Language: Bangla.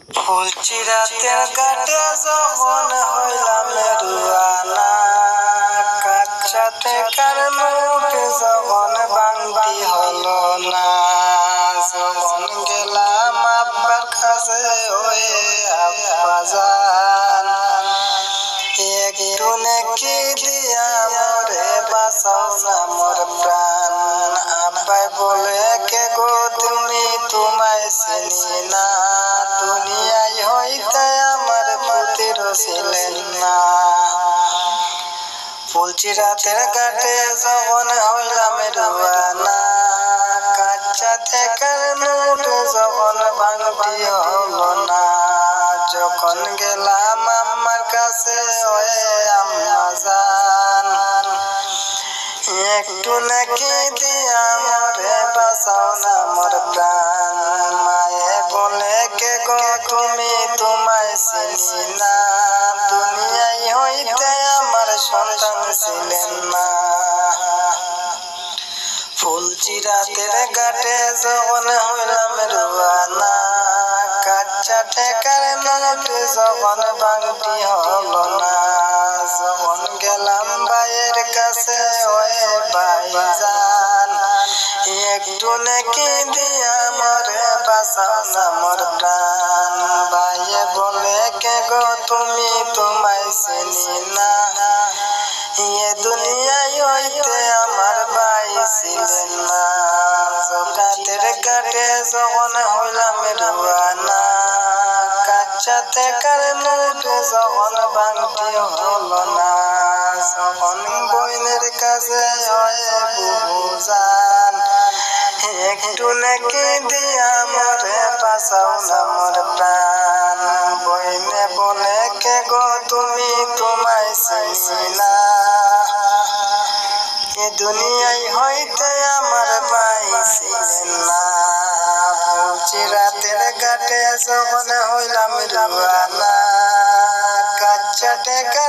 ফুলচিরাতের ঘাটে যখন হইলাম রুয়ানা, কাচ্চাতে কার মুখে যখন বাংটি হলো না। যখন গেলাম আব্বার কাছে হয়ে আব্বা জান, একটু নাকি দিয়া মরে বাঁচাও না মোর প্রাণ। আব্বাই বলে কে গো তুমি, তোমায় চিনি না, দুনিয়ায় হইতে আমার পুতির ছিলেন না। ফুলচিরাতের ঘাটে যখন হইলাম রুয়ানা, কাচ্চা থেকে মুঠে যখন বাংটি হলো না। যখন গেলাম আম্মার কাছে ওয়ে আম্মা জান, একটু নাকি দিয়া মরে বাঁচাও না মোর প্রাণ। মায়ে বলে কে গো তুমি, তোমায় চিনি না, দুনিয়ায় হইতে আমার সন্তান ছিলেন না। ফুলচিরাতের ঘাটে যখন হইলাম রুয়ানা, কাচ্চা টেকার নোটে যখন বাংটি হলো না। যখন গেলাম ভাইয়ের কাছে ওয়ে ভাইজান, একটু নাকি দিয়া মরে বাঁচাও না মোর প্রাণ। ভাইয়ে বলে কে গো তুমি, তোমায় চিনি না, এ দুনিয়ায় হইতে আমার ভাই ছিলেন না। রাতের ঘাটে যখন হইলাম রুয়ানা, কাচ্চা টেকার নোটে যখন বাংটি হলো না। যখন বইনের কাছে হয় বুবুজান, একটু নাকি দিয়া মরে বাঁচাও না মোর প্রাণ। বইনে বলে কে গো তুমি, তোমায় চিনি না, এ দুনিয়ায় হইতে আমার ভাই ছিলেন না। ফুলচিরাতের ঘাটে যখন হইলাম রুয়ানা, কাচ্চা টেকা